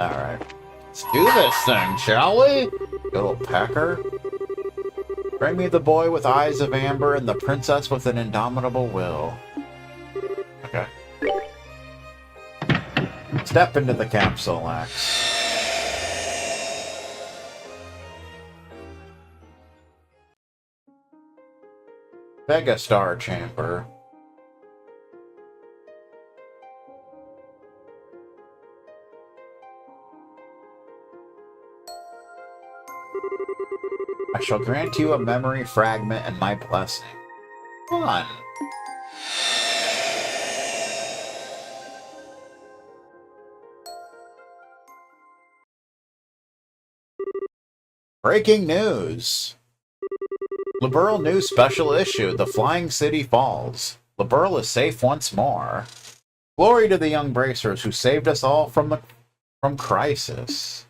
Alright. Let's do this thing, shall we? Little pecker. Bring me the boy with eyes of amber and the princess with an indomitable will. Okay. Step into the capsule, X. Vega Star Chamber. I shall grant you a memory fragment and my blessing. Fun. Breaking news. Liberl News Special Issue, The Flying City Falls. Liberl is safe once more. Glory to the young bracers who saved us all from crisis.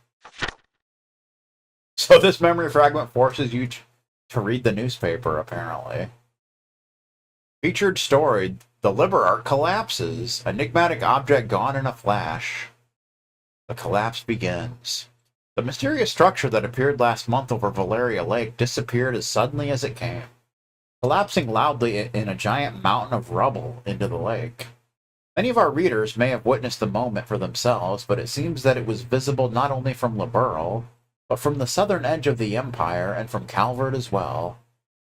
So this memory fragment forces you to read the newspaper, apparently. Featured story, the Liberark collapses. Enigmatic object gone in a flash. The collapse begins. The mysterious structure that appeared last month over Valeria Lake disappeared as suddenly as it came, collapsing loudly in a giant mountain of rubble into the lake. Many of our readers may have witnessed the moment for themselves, but it seems that it was visible not only from Liberl, but from the southern edge of the Empire and from Calvert as well.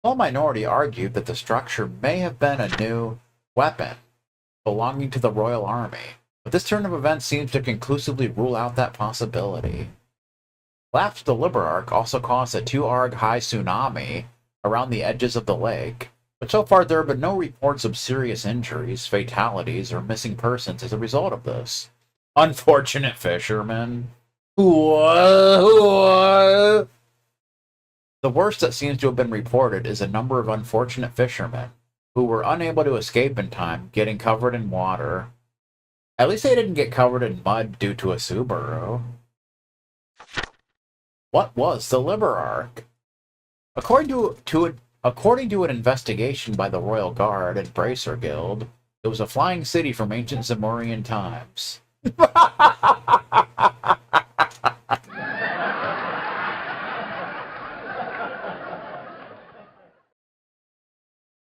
A small minority argued that the structure may have been a new weapon belonging to the Royal Army, but this turn of events seems to conclusively rule out that possibility. Collapse of the Liberark also caused a 2-arg high tsunami around the edges of the lake, but so far there have been no reports of serious injuries, fatalities, or missing persons as a result of this. Unfortunate fishermen. The worst that seems to have been reported is a number of unfortunate fishermen who were unable to escape in time, getting covered in water. At least they didn't get covered in mud due to a Subaru. What was the Liberark? According to an investigation by the Royal Guard and Bracer Guild, it was a flying city from ancient Zamorian times.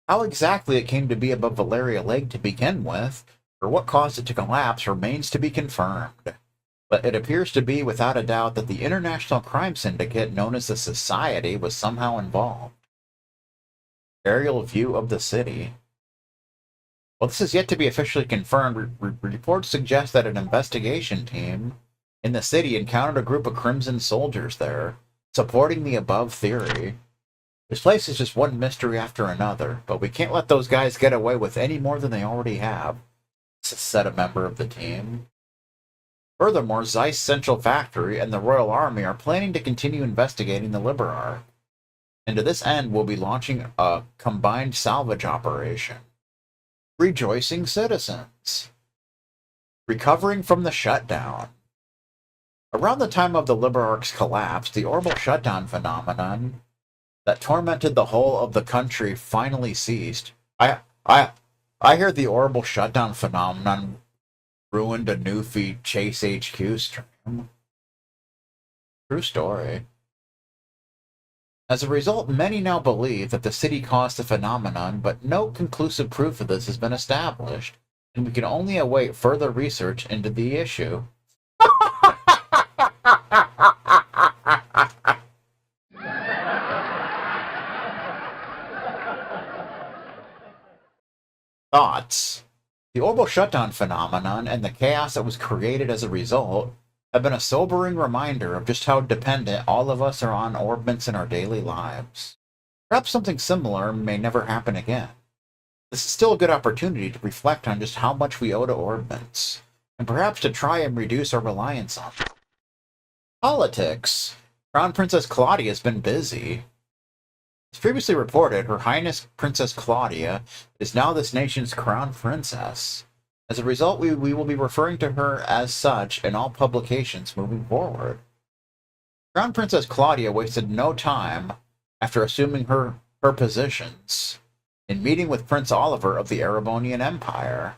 How exactly it came to be above Valeria Lake to begin with, or what caused it to collapse, remains to be confirmed. But it appears to be without a doubt that the international crime syndicate known as the Society was somehow involved. Aerial view of the city. While this is yet to be officially confirmed, reports suggest that an investigation team in the city encountered a group of Crimson soldiers there, supporting the above theory. This place is just one mystery after another, but we can't let those guys get away with any more than they already have, said a member of the team. Furthermore, Zeiss Central Factory and the Royal Army are planning to continue investigating the Liberark. And to this end, we'll be launching a combined salvage operation. Rejoicing citizens. Recovering from the shutdown. Around the time of the Liberark's collapse, the orbital shutdown phenomenon that tormented the whole of the country finally ceased. I hear the orbital shutdown phenomenon ruined a Newfie Chase HQ stream. True story. As a result, many now believe that the city caused the phenomenon, but no conclusive proof of this has been established, and we can only await further research into the issue. Thoughts. The orbital shutdown phenomenon and the chaos that was created as a result have been a sobering reminder of just how dependent all of us are on orbments in our daily lives. Perhaps something similar may never happen again. This is still a good opportunity to reflect on just how much we owe to orbments, and perhaps to try and reduce our reliance on them. Politics. Crown Princess Claudia has been busy. As previously reported, Her Highness Princess Claudia is now this nation's crown princess. As a result, we will be referring to her as such in all publications moving forward. Crown Princess Claudia wasted no time after assuming her positions in meeting with Prince Oliver of the Erebonian Empire.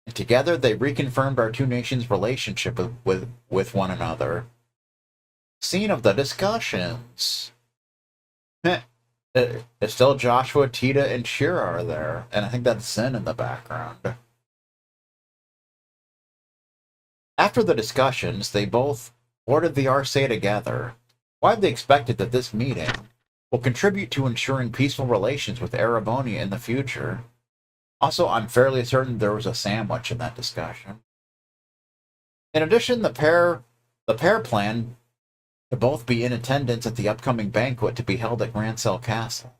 And together they reconfirmed our two nations' relationship with one another. Scene of the discussions. It's still Joshua, Tita, and Shira are there, and I think that's Zen in the background. After the discussions, they both boarded the RSA together. Widely expected that this meeting will contribute to ensuring peaceful relations with Erebonia in the future. Also, I'm fairly certain there was a sandwich in that discussion. In addition, the pair planned to both be in attendance at the upcoming banquet to be held at Grancel Castle.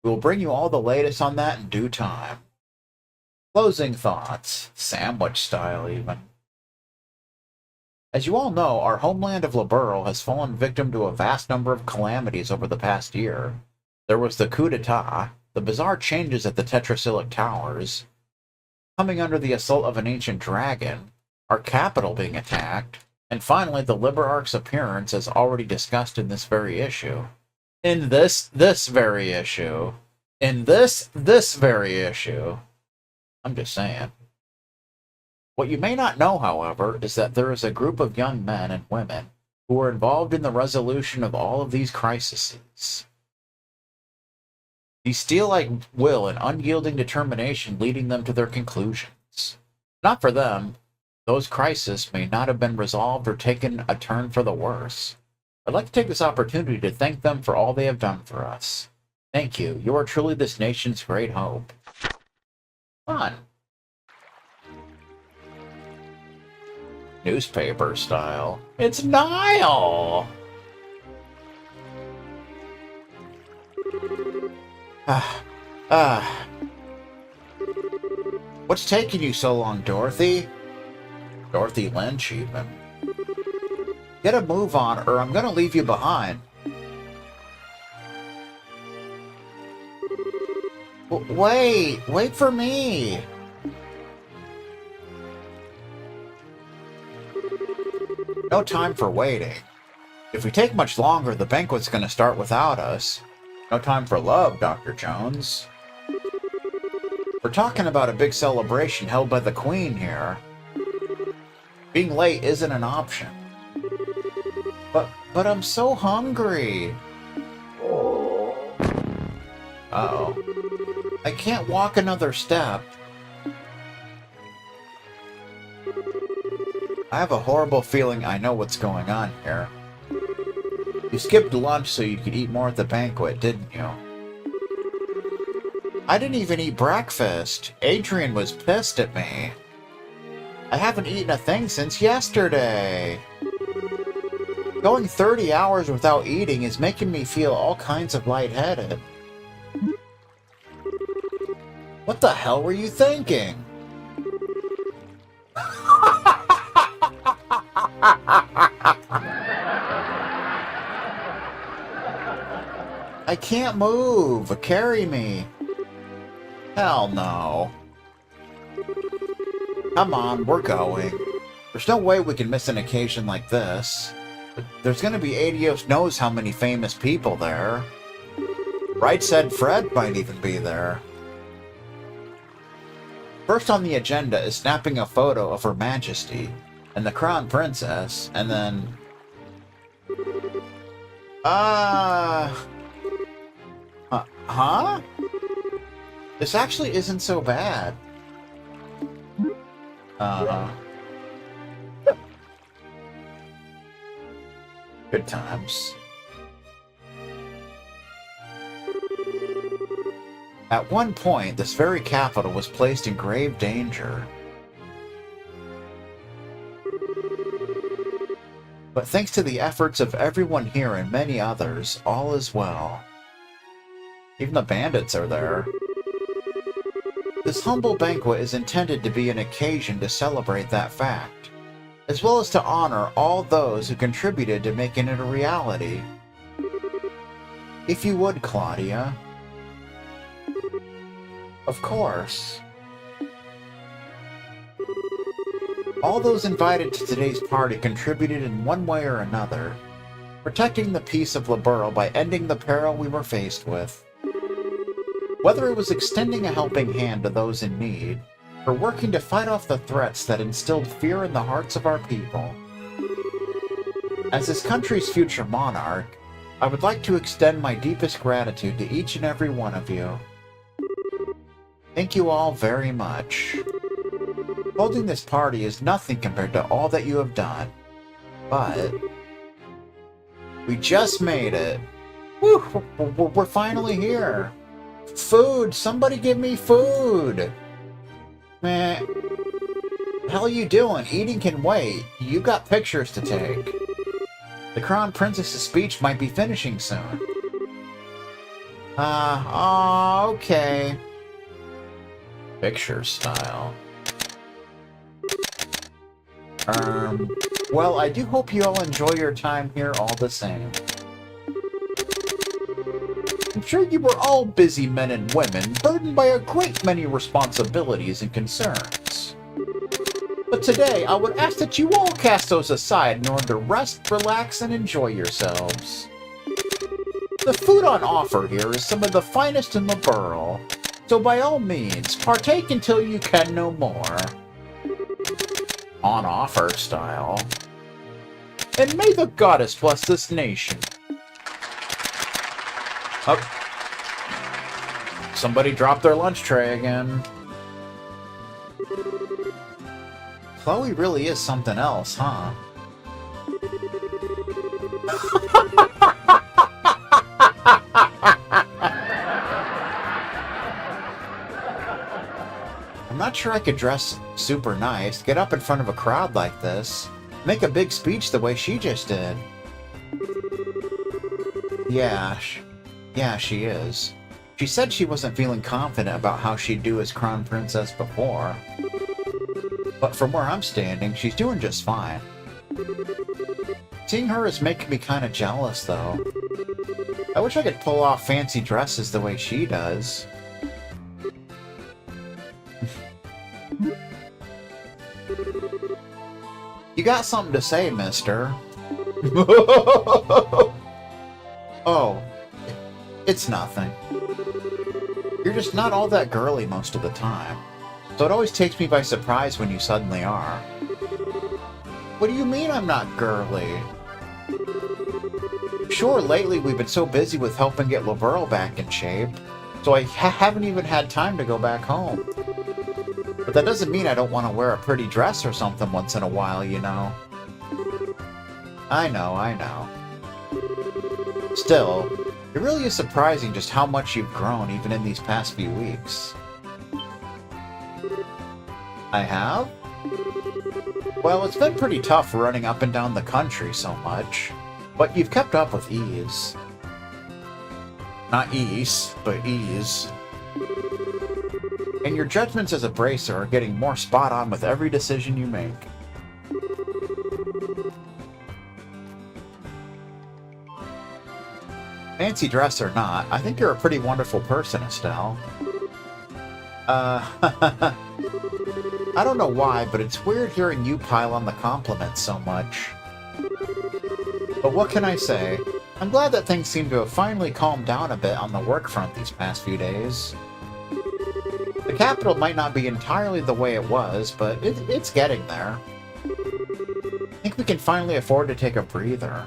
We will bring you all the latest on that in due time. Closing thoughts, sandwich style even. As you all know, our homeland of Liberl has fallen victim to a vast number of calamities over the past year. There was the coup d'etat, the bizarre changes at the Tetrasilic Towers, coming under the assault of an ancient dragon, our capital being attacked, and finally the Liberarch's appearance as already discussed in this very issue. In this very issue. In this very issue. I'm just saying. What you may not know, however, is that there is a group of young men and women who are involved in the resolution of all of these crises. The steel-like will and unyielding determination leading them to their conclusions. Not for them, those crises may not have been resolved or taken a turn for the worse. I'd like to take this opportunity to thank them for all they have done for us. Thank you. You are truly this nation's great hope. Fun. Newspaper style. It's Nile! What's taking you so long, Dorothy? Dorothy Lynch, even. Get a move on, or I'm gonna leave you behind. Wait for me! No time for waiting. If we take much longer, the banquet's gonna start without us. No time for love, Dr. Jones. We're talking about a big celebration held by the Queen here. Being late isn't an option. But I'm so hungry. Uh-oh. I can't walk another step. I have a horrible feeling I know what's going on here. You skipped lunch so you could eat more at the banquet, didn't you? I didn't even eat breakfast. Adrian was pissed at me. I haven't eaten a thing since yesterday. Going 30 hours without eating is making me feel all kinds of lightheaded. What the hell were you thinking? I can't move. Carry me. Hell no. Come on, we're going. There's no way we can miss an occasion like this. There's gonna be Adios knows how many famous people there. Right said Fred might even be there. First on the agenda is snapping a photo of Her Majesty and the Crown Princess, and then... Huh? This actually isn't so bad. Good times. At one point, this very capital was placed in grave danger. But thanks to the efforts of everyone here and many others, all is well. Even the bandits are there. This humble banquet is intended to be an occasion to celebrate that fact, as well as to honor all those who contributed to making it a reality. If you would, Claudia. Of course. All those invited to today's party contributed in one way or another, protecting the peace of Liberl by ending the peril we were faced with. Whether it was extending a helping hand to those in need, for working to fight off the threats that instilled fear in the hearts of our people. As this country's future monarch, I would like to extend my deepest gratitude to each and every one of you. Thank you all very much. Holding this party is nothing compared to all that you have done, but we just made it. Woo, we're finally here. Food! Somebody give me food! Man, hell you doing? Eating can wait. You got pictures to take. The Crown Princess's speech might be finishing soon. Okay. Picture style. Well, I do hope you all enjoy your time here all the same. I'm sure you were all busy men and women, burdened by a great many responsibilities and concerns. But today, I would ask that you all cast those aside in order to rest, relax, and enjoy yourselves. The food on offer here is some of the finest in the borough, so by all means, partake until you can no more. On offer style. And may the goddess bless this nation. Oh. Somebody dropped their lunch tray again. Chloe really is something else, huh? I'm not sure I could dress super nice, get up in front of a crowd like this, make a big speech the way she just did. Yeah, she is. She said she wasn't feeling confident about how she'd do as Crown Princess before. But from where I'm standing, she's doing just fine. Seeing her is making me kind of jealous, though. I wish I could pull off fancy dresses the way she does. You got something to say, mister? Oh, it's nothing. You're just not all that girly most of the time, so it always takes me by surprise when you suddenly are. What do you mean I'm not girly? Sure, lately we've been so busy with helping get Laverl back in shape, so I haven't even had time to go back home. But that doesn't mean I don't want to wear a pretty dress or something once in a while, you know. I know. Still, it really is surprising just how much you've grown even in these past few weeks. I have? Well, it's been pretty tough running up and down the country so much, but you've kept up with ease. Not ease, but ease. And your judgments as a bracer are getting more spot on with every decision you make. Fancy dress or not, I think you're a pretty wonderful person, Estelle. I don't know why, but it's weird hearing you pile on the compliments so much. But what can I say? I'm glad that things seem to have finally calmed down a bit on the work front these past few days. The capital might not be entirely the way it was, but it's getting there. I think we can finally afford to take a breather.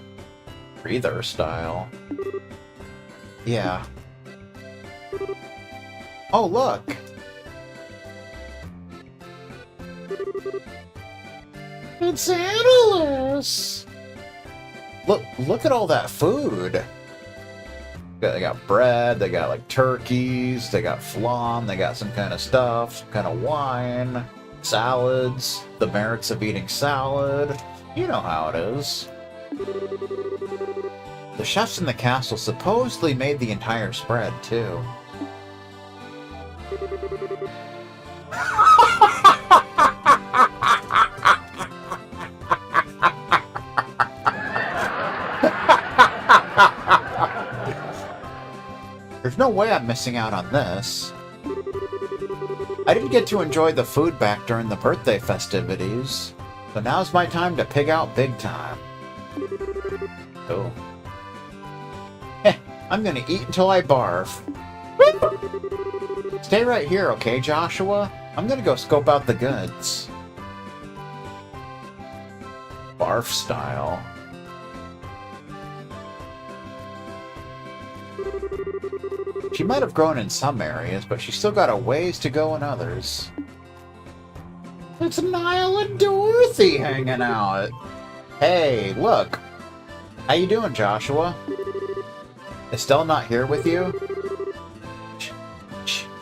Breather style. Yeah. Oh, look! It's Annalise! Look at all that food! They got bread, they got like turkeys, they got flan, they got some kind of stuff, some kind of wine, salads, the merits of eating salad. You know how it is. The chefs in the castle supposedly made the entire spread, too. There's no way I'm missing out on this. I didn't get to enjoy the food back during the birthday festivities, so now's my time to pig out big time. Oh. I'm gonna eat until I barf. Stay right here, okay, Joshua? I'm gonna go scope out the goods. Barf style. She might have grown in some areas, but she's still got a ways to go in others. It's Niall and Dorothy hanging out. Hey, look. How you doing, Joshua? Estelle not here with you?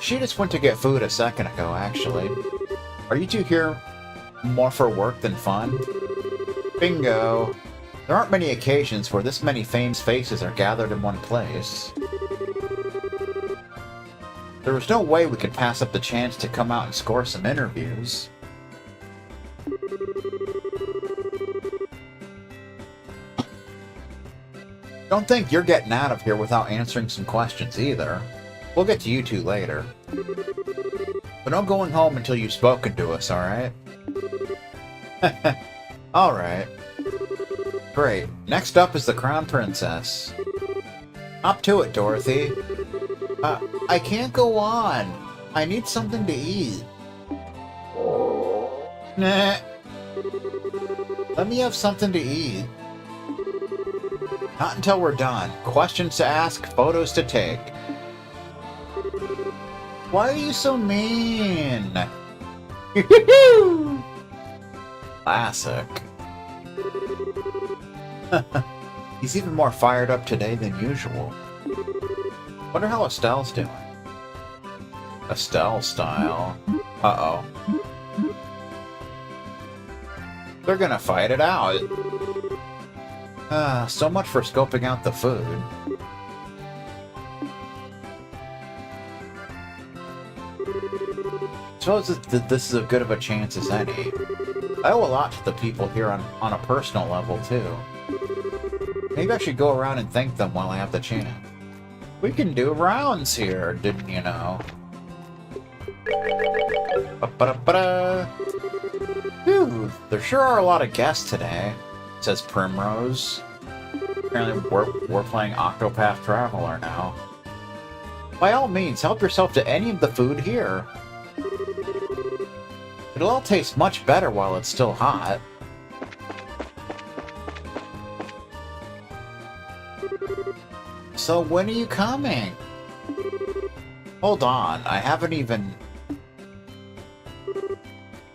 She just went to get food a second ago, actually. Are you two here more for work than fun? Bingo. There aren't many occasions where this many famous faces are gathered in one place. There was no way we could pass up the chance to come out and score some interviews. Don't think you're getting out of here without answering some questions either. We'll get to you two later. But no going home until you've spoken to us, alright? Alright. Great. Next up is the Crown Princess. Up to it, Dorothy. I can't go on. I need something to eat. Nah. Let me have something to eat. Not until we're done. Questions to ask, photos to take. Why are you so mean? Classic. He's even more fired up today than usual. Wonder how Estelle's doing. Estelle style. Uh-oh. They're gonna fight it out. So much for scoping out the food. Suppose that this is as good of a chance as any. I owe a lot to the people here on a personal level, too. Maybe I should go around and thank them while I have the chance. We can do rounds here, didn't you know? Phew, there sure are a lot of guests today, says Primrose. Apparently we're playing Octopath Traveler now. By all means, help yourself to any of the food here. It'll all taste much better while it's still hot. So when are you coming? Hold on, I haven't even...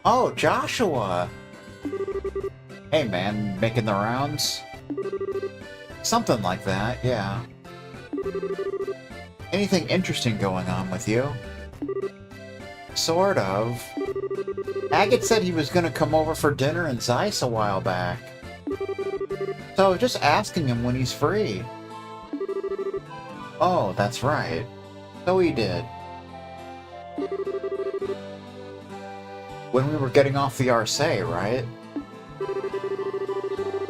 Oh, Joshua! Hey man, making the rounds? Something like that, yeah. Anything interesting going on with you? Sort of. Agate said he was going to come over for dinner in Zeiss a while back. So I was just asking him when he's free. Oh, that's right. So he did. When we were getting off the Arce, right?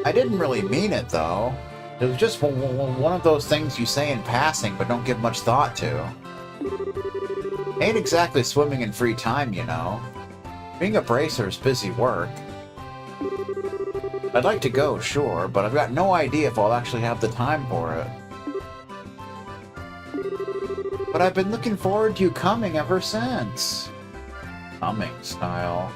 I didn't really mean it, though. It was just one of those things you say in passing but don't give much thought to. Ain't exactly swimming in free time, you know. Being a bracer is busy work. I'd like to go, sure, but I've got no idea if I'll actually have the time for it. But I've been looking forward to you coming ever since. Coming style.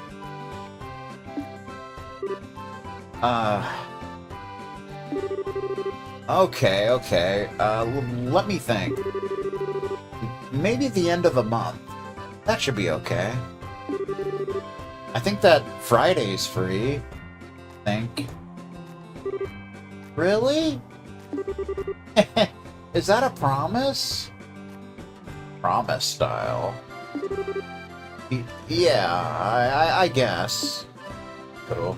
Okay. Let me think. Maybe the end of the month. That should be okay. I think that Friday's free. Think. Really? Is that a promise? Promise style. Yeah, I guess. Cool.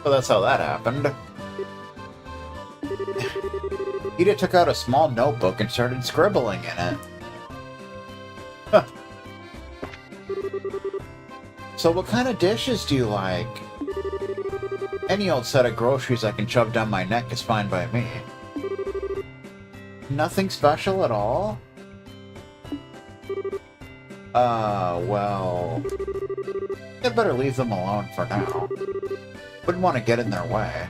So that's how that happened. Ida took out a small notebook and started scribbling in it. Huh. So what kind of dishes do you like? Any old set of groceries I can shove down my neck is fine by me. Nothing special at all? Well... I'd better leave them alone for now. Wouldn't want to get in their way.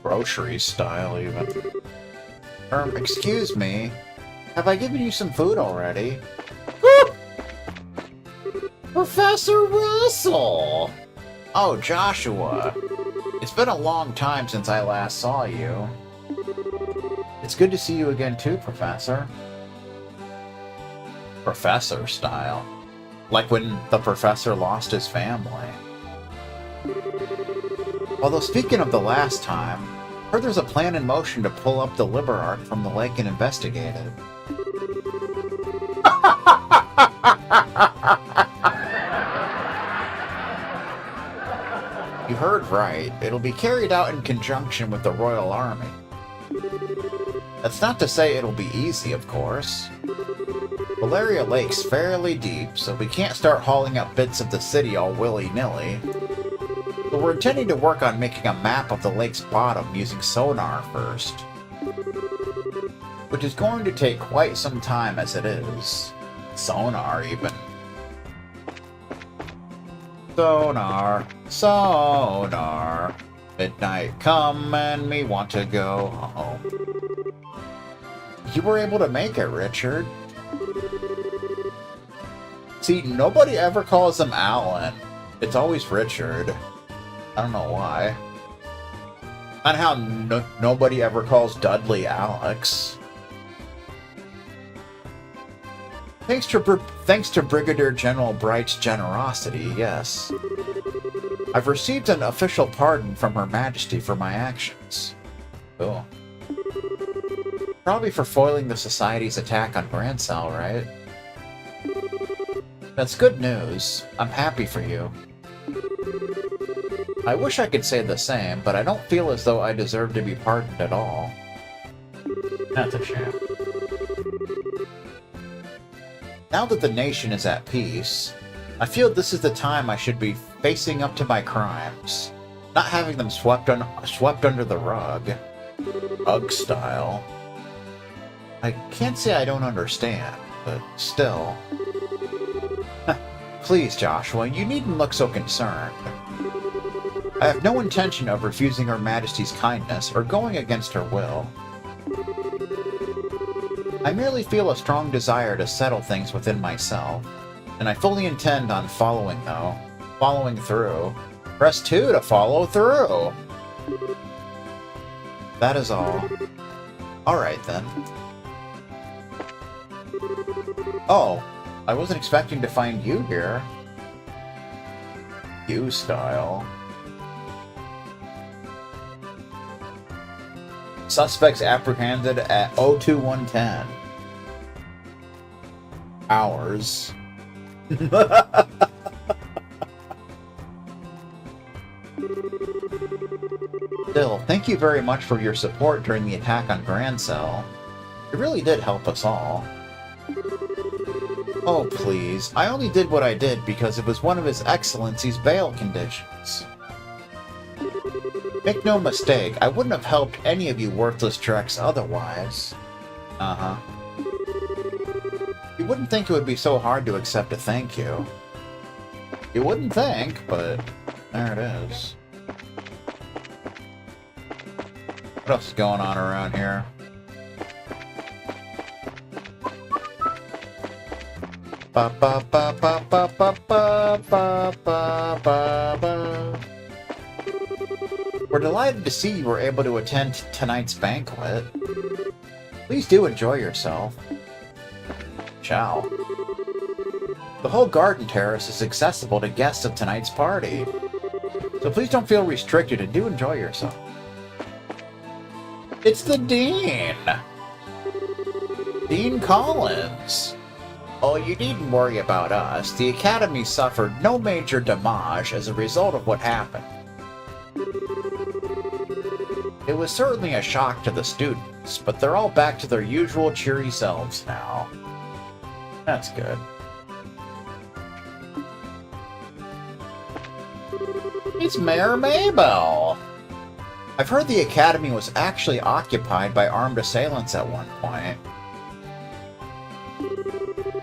Grocery style, even. Excuse me. Have I given you some food already? Woo! Professor Russell! Oh, Joshua. It's been a long time since I last saw you. It's good to see you again too, Professor. Professor style. Like when the professor lost his family. Although speaking of the last time, I heard there's a plan in motion to pull up the Liber Arc from the lake and investigate it. You heard right. It'll be carried out in conjunction with the Royal Army. That's not to say it'll be easy, of course. Valeria Lake's fairly deep, so we can't start hauling up bits of the city all willy-nilly. But we're intending to work on making a map of the lake's bottom using sonar first. Which is going to take quite some time as it is. Sonar, even. Sonar, sonar. Midnight come and me want to go home. You were able to make it, Richard. See, nobody ever calls him Alan. It's always Richard. I don't know why. And how nobody ever calls Dudley Alex. Thanks to Brigadier General Bright's generosity, yes. I've received an official pardon from Her Majesty for my actions. Cool. Probably for foiling the Society's attack on Grancel, right? That's good news. I'm happy for you. I wish I could say the same, but I don't feel as though I deserve to be pardoned at all. That's a shame. Now that the nation is at peace, I feel this is the time I should be facing up to my crimes, not having them swept under the rug. Ugg style. I can't say I don't understand, but still. Please, Joshua, you needn't look so concerned. I have no intention of refusing Her Majesty's kindness or going against her will. I merely feel a strong desire to settle things within myself, and I fully intend on following through. Press 2 to follow through. That is all. Alright then. Oh, I wasn't expecting to find you here. You style. Suspects apprehended at 02110. Hours. Still, thank you very much for your support during the attack on Grancel. It really did help us all. Oh, please. I only did what I did because it was one of His Excellency's bail conditions. Make no mistake, I wouldn't have helped any of you worthless treks otherwise. Uh-huh. You wouldn't think it would be so hard to accept a thank you. You wouldn't think, but there it is. What else is going on around here? Ba ba ba ba ba ba ba ba ba ba ba. We're delighted to see you were able to attend tonight's banquet. Please do enjoy yourself. Ciao. The whole garden terrace is accessible to guests of tonight's party, so please don't feel restricted and do enjoy yourself. It's the Dean! Dean Collins! Oh, you needn't worry about us. The Academy suffered no major damage as a result of what happened. It was certainly a shock to the students, but they're all back to their usual cheery selves now. That's good. It's Mayor Maybell! I've heard the Academy was actually occupied by armed assailants at one point.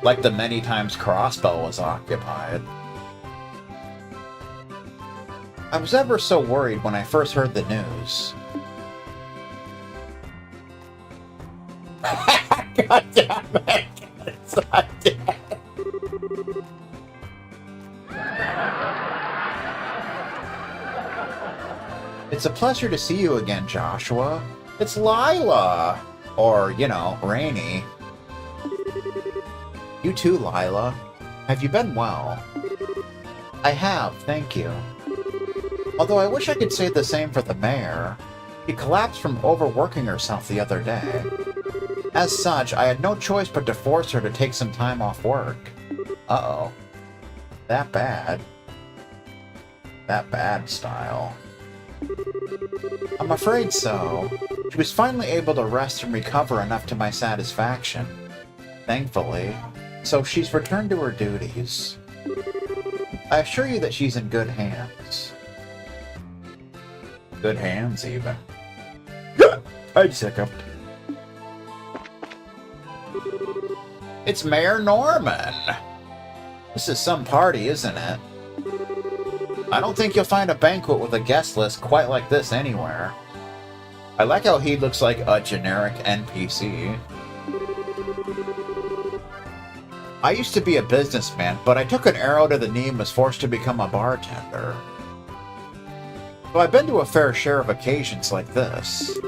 Like the many times Crossbow was occupied. I was ever so worried when I first heard the news. God damn it! It's not dead. It's a pleasure to see you again, Joshua. It's Lila! Or, you know, Rainy. You too, Lila. Have you been well? I have, thank you. Although I wish I could say the same for the mayor. She collapsed from overworking herself the other day. As such, I had no choice but to force her to take some time off work. Uh-oh. That bad? That bad style. I'm afraid so. She was finally able to rest and recover enough to my satisfaction. Thankfully. So she's returned to her duties. I assure you that she's in good hands. Good hands, even. I just hiccuped. It's Mayor Norman! This is some party, isn't it? I don't think you'll find a banquet with a guest list quite like this anywhere. I like how he looks like a generic NPC. I used to be a businessman, but I took an arrow to the knee and was forced to become a bartender. So I've been to a fair share of occasions like this.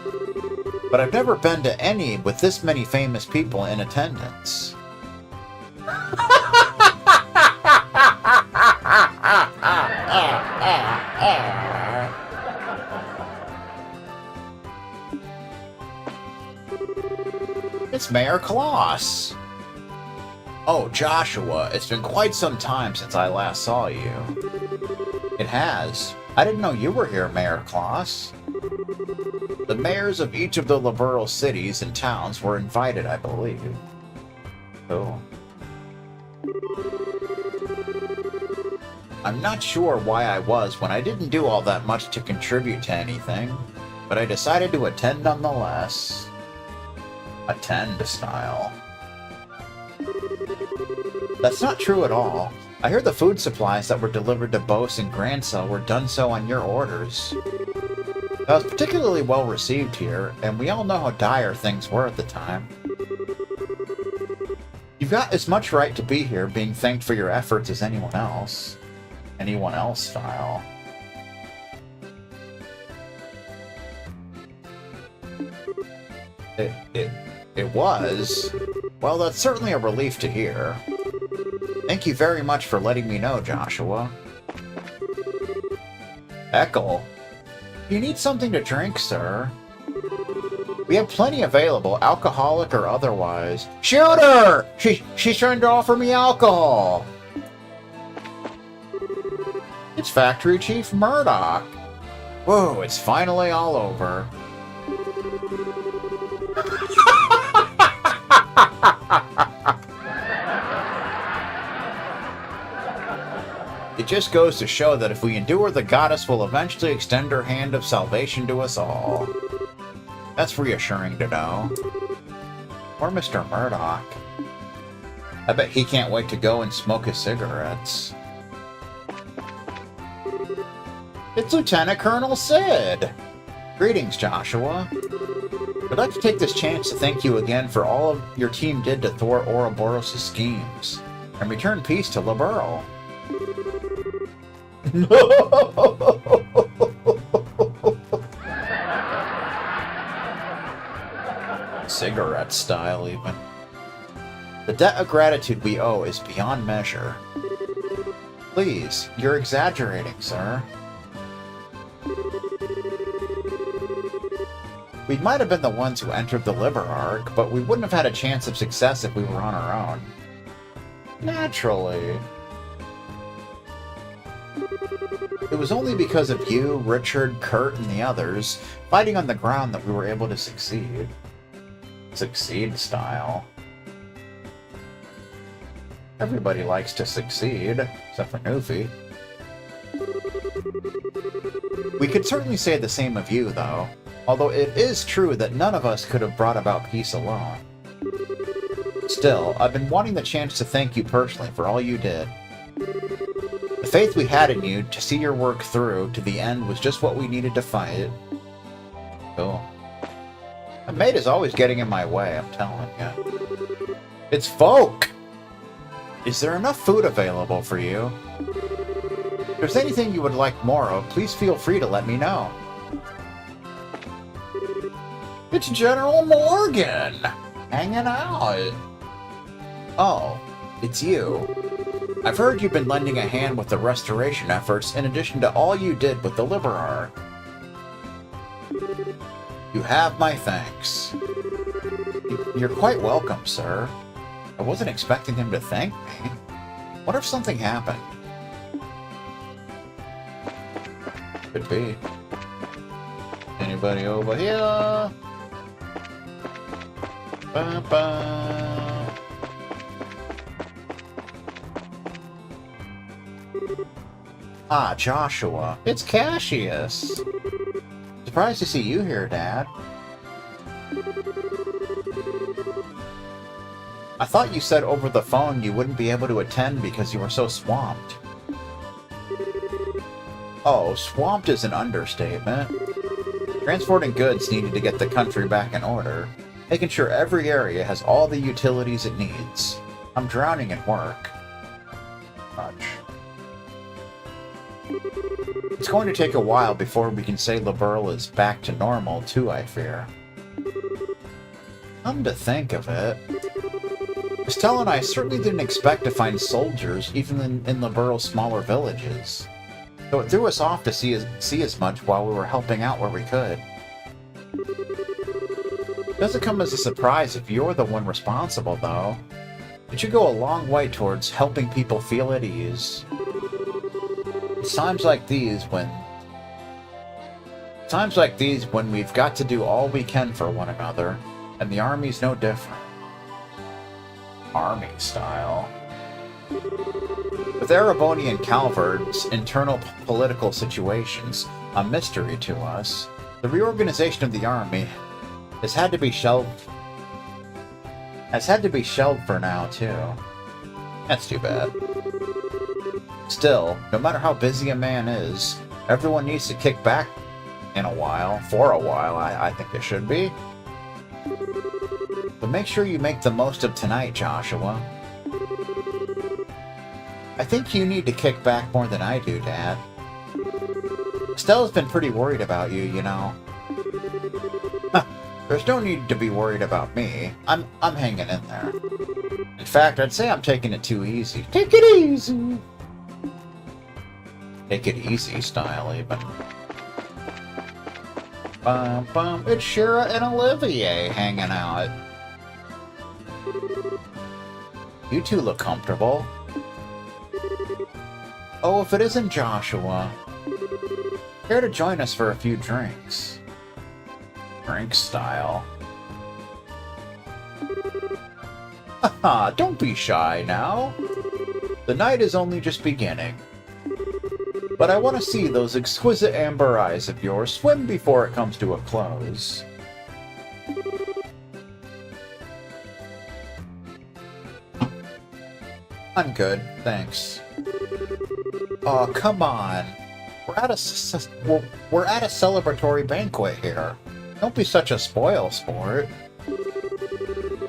But I've never been to any with this many famous people in attendance. It's Mayor Kloss. Oh, Joshua, it's been quite some time since I last saw you. It has. I didn't know you were here, Mayor Kloss. The mayors of each of the liberal cities and towns were invited, I believe. Oh. I'm not sure why I was when I didn't do all that much to contribute to anything, but I decided to attend nonetheless. Attend style. That's not true at all. I hear the food supplies that were delivered to Bose and Grancel were done so on your orders. I was particularly well received here, and we all know how dire things were at the time. You've got as much right to be here, being thanked for your efforts, as anyone else. Anyone else style. It was? Well, that's certainly a relief to hear. Thank you very much for letting me know, Joshua. Eckel? You need something to drink, sir. We have plenty available, alcoholic or otherwise. Shoot her! She's trying to offer me alcohol! It's Factory Chief Murdoch. Whoa, it's finally all over. It just goes to show that if we endure, the goddess will eventually extend her hand of salvation to us all. That's reassuring to know. Or Mr. Murdoch. I bet he can't wait to go and smoke his cigarettes. It's Lieutenant Colonel Sid! Greetings, Joshua. I'd like to take this chance to thank you again for all of your team did to thwart Ouroboros' schemes, and return peace to Liberl. Cigarette style, even. The debt of gratitude we owe is beyond measure. Please, you're exaggerating, sir. We might have been the ones who entered the Liber Arc, but we wouldn't have had a chance of success if we were on our own. Naturally. It was only because of you, Richard, Kurt, and the others fighting on the ground that we were able to succeed. Succeed style. Everybody likes to succeed, except for Newfie. We could certainly say the same of you, though, although it is true that none of us could have brought about peace alone. Still, I've been wanting the chance to thank you personally for all you did. The faith we had in you to see your work through to the end was just what we needed to fight. Cool. A mate is always getting in my way, I'm telling you. It's Folk! Is there enough food available for you? If there's anything you would like more of, please feel free to let me know. It's General Morgan! Hanging out. Oh, it's you. I've heard you've been lending a hand with the restoration efforts in addition to all you did with the Liber Arc. You have my thanks. You're quite welcome, sir. I wasn't expecting him to thank me. What if something happened? Could be. Anybody over here? Ba-ba. Ah, Joshua. It's Cassius. Surprised to see you here, Dad. I thought you said over the phone you wouldn't be able to attend because you were so swamped. Oh, swamped is an understatement. Transporting goods needed to get the country back in order, making sure every area has all the utilities it needs. I'm drowning in work. Much. It's going to take a while before we can say Liberl is back to normal, too, I fear. Come to think of it, Estelle and I certainly didn't expect to find soldiers even in Liberl's smaller villages. So it threw us off to see as much while we were helping out where we could. It doesn't come as a surprise if you're the one responsible, though. It should go a long way towards helping people feel at ease. It's times like these when we've got to do all we can for one another, and the army's no different. Army style. With Ereboni and Calvard's internal political situations a mystery to us, the reorganization of the army has had to be shelved for now, too. That's too bad. Still, no matter how busy a man is, everyone needs to kick back for a while, I think it should be. But make sure you make the most of tonight, Joshua. I think you need to kick back more than I do, Dad. Estelle's been pretty worried about you, you know. There's no need to be worried about me. I'm hanging in there. In fact, I'd say I'm taking it too easy. Take it easy! Take it easy style, even. It's Shira and Olivier hanging out. You two look comfortable. Oh, if it isn't Joshua. Care to join us for a few drinks? Drink style. Haha, don't be shy now. The night is only just beginning. But I want to see those exquisite amber eyes of yours swim before it comes to a close. I'm good, thanks. Oh, come on. We're at a celebratory banquet here. Don't be such a spoil sport.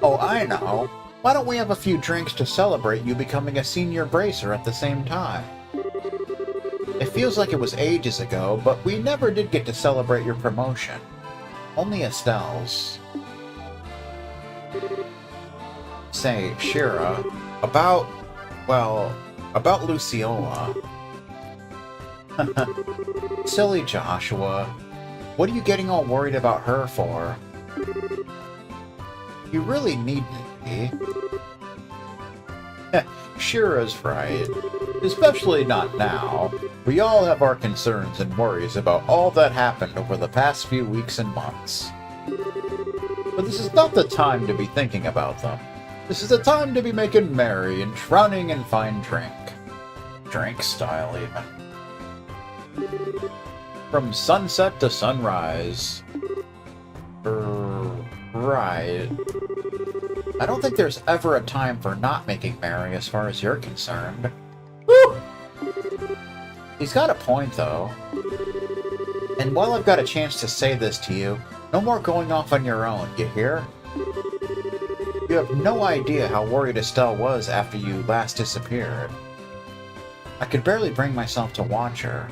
Oh, I know. Why don't we have a few drinks to celebrate you becoming a senior bracer at the same time? It feels like it was ages ago, but we never did get to celebrate your promotion. Only Estelle's. Say, Shira, about Luciola. Silly Joshua. What are you getting all worried about her for? You really needn't be. Shira's right. Especially not now. We all have our concerns and worries about all that happened over the past few weeks and months. But this is not the time to be thinking about them. This is the time to be making merry and drowning in fine drink. Drink style, even. From sunset to sunrise. Right. I don't think there's ever a time for not making merry as far as you're concerned. Woo! He's got a point, though. And while I've got a chance to say this to you, no more going off on your own, you hear? You have no idea how worried Estelle was after you last disappeared. I could barely bring myself to watch her.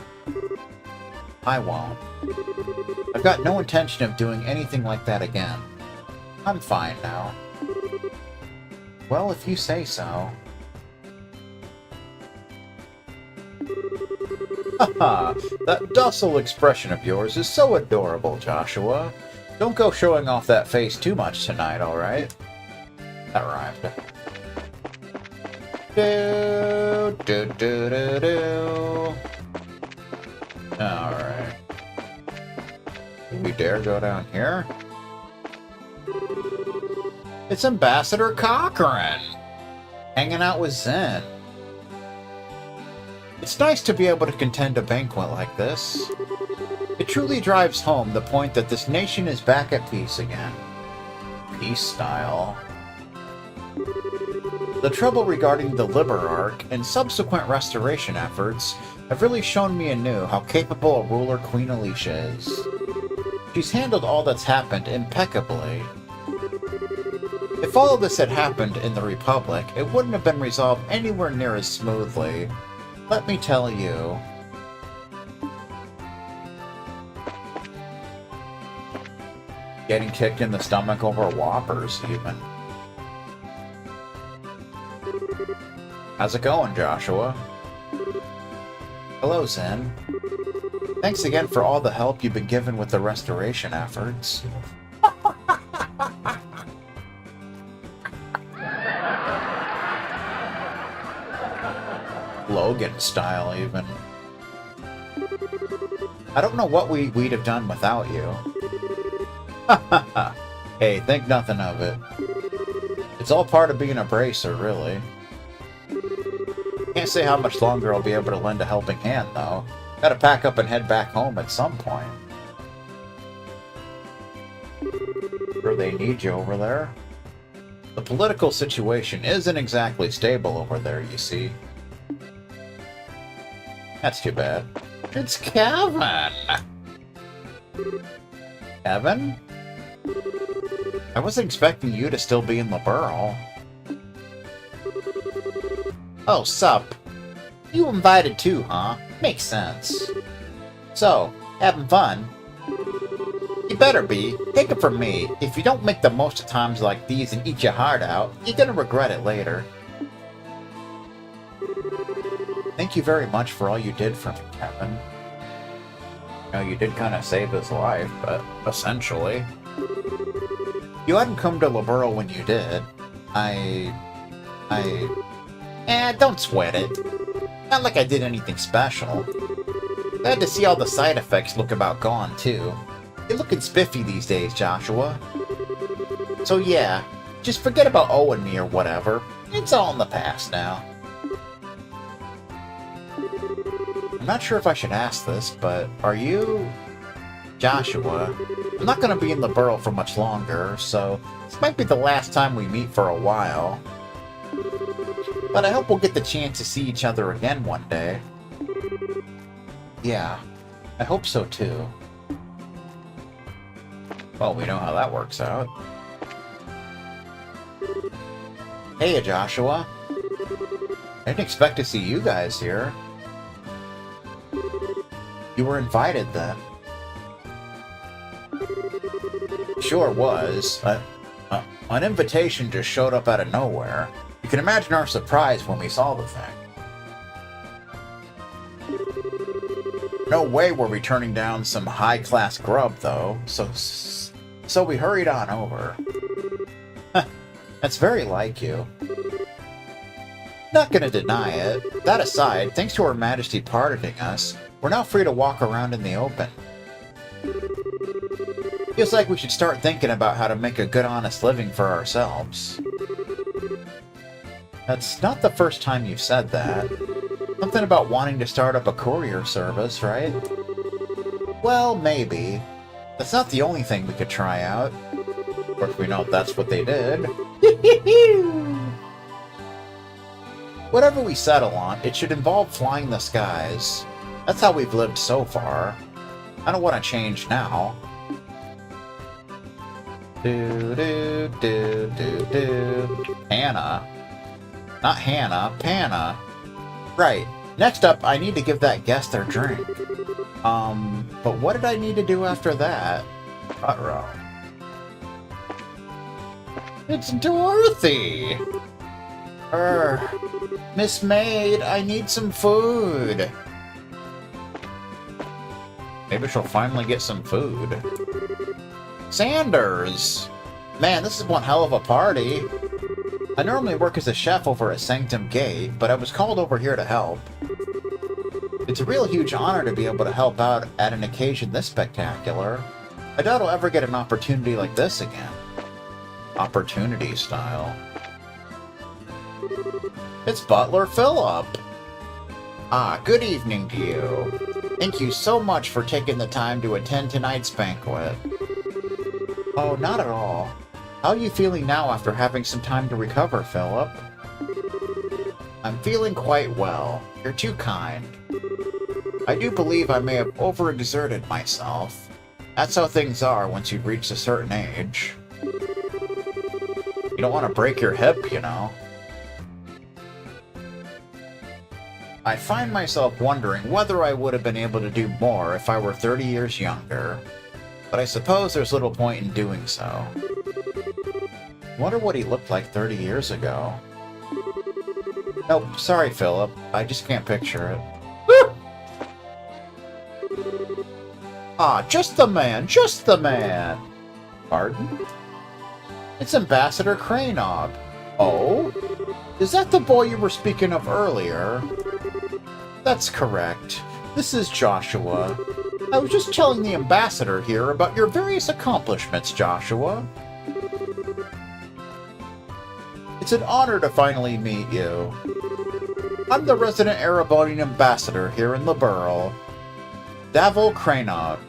I won't. I've got no intention of doing anything like that again. I'm fine now. Well, if you say so. Haha, that docile expression of yours is so adorable, Joshua. Don't go showing off that face too much tonight, alright? That rhymed. Do, do, do, do, do. Alright. We dare go down here? It's Ambassador Cochran! Hanging out with Zen. It's nice to be able to contend a banquet like this. It truly drives home the point that this nation is back at peace again. Peace style. The trouble regarding the Liber Arc and subsequent restoration efforts have really shown me anew how capable a ruler Queen Alicia is. She's handled all that's happened impeccably. If all of this had happened in the Republic, it wouldn't have been resolved anywhere near as smoothly. Let me tell you. Getting kicked in the stomach over Whoppers, even. How's it going, Joshua? Hello, Zen. Thanks again for all the help you've been given with the restoration efforts. Logan style, even. I don't know what we'd have done without you. Hey, think nothing of it. It's all part of being a bracer, really. Can't say how much longer I'll be able to lend a helping hand, though. Gotta pack up and head back home at some point. Sure they need you over there. The political situation isn't exactly stable over there, you see. That's too bad. It's Kevin! Kevin? I wasn't expecting you to still be in the Burl. Oh, sup. You invited too, huh? Makes sense. So, having fun? You better be. Take it from me. If you don't make the most of times like these and eat your heart out, you're gonna regret it later. Thank you very much for all you did for me, Kevin. You know, you did kind of save his life, but essentially. You hadn't come to Liberl when you did. Don't sweat it. Not like I did anything special. Glad to see all the side effects look about gone, too. You're looking spiffy these days, Joshua. So yeah, just forget about owing me or whatever. It's all in the past now. I'm not sure if I should ask this, but are you... Joshua? I'm not going to be in the Burl for much longer, so this might be the last time we meet for a while. But I hope we'll get the chance to see each other again one day. Yeah, I hope so too. Well, we know how that works out. Hey, Joshua. I didn't expect to see you guys here. You were invited then. Sure was. An invitation just showed up out of nowhere. You can imagine our surprise when we saw the thing. No way were we turning down some high-class grub, though, so we hurried on over. That's very like you. Not gonna deny it. That aside, thanks to Her Majesty pardoning us, we're now free to walk around in the open. Feels like we should start thinking about how to make a good, honest living for ourselves. That's not the first time you've said that. Something about wanting to start up a courier service, right? Well, maybe. That's not the only thing we could try out. Of course, we know that's what they did. Whatever we settle on, it should involve flying the skies. That's how we've lived so far. I don't want to change now. Hannah. Not Hannah, Panna. Right. Next up, I need to give that guest their drink. But what did I need to do after that? Uh-oh. It's Dorothy! Miss Maid, I need some food. Maybe she'll finally get some food. Sanders! Man, this is one hell of a party. I normally work as a chef over at Sanctum Gate, but I was called over here to help. It's a real huge honor to be able to help out at an occasion this spectacular. I doubt I'll ever get an opportunity like this again. Opportunity style. It's Butler Philip! Ah, good evening to you. Thank you so much for taking the time to attend tonight's banquet. Oh, not at all. How are you feeling now after having some time to recover, Philip? I'm feeling quite well. You're too kind. I do believe I may have overexerted myself. That's how things are once you've reached a certain age. You don't want to break your hip, you know. I find myself wondering whether I would have been able to do more if I were 30 years younger. But I suppose there's little point in doing so. I wonder what he looked like 30 years ago. Nope, sorry, Philip. I just can't picture it. Woo! Ah, just the man, just the man! Pardon? It's Ambassador Cranob. Oh? Is that the boy you were speaking of earlier? That's correct. This is Joshua. I was just telling the ambassador here about your various accomplishments, Joshua. It's an honor to finally meet you. I'm the resident Erebonian ambassador here in Liberl, Davil Cranob.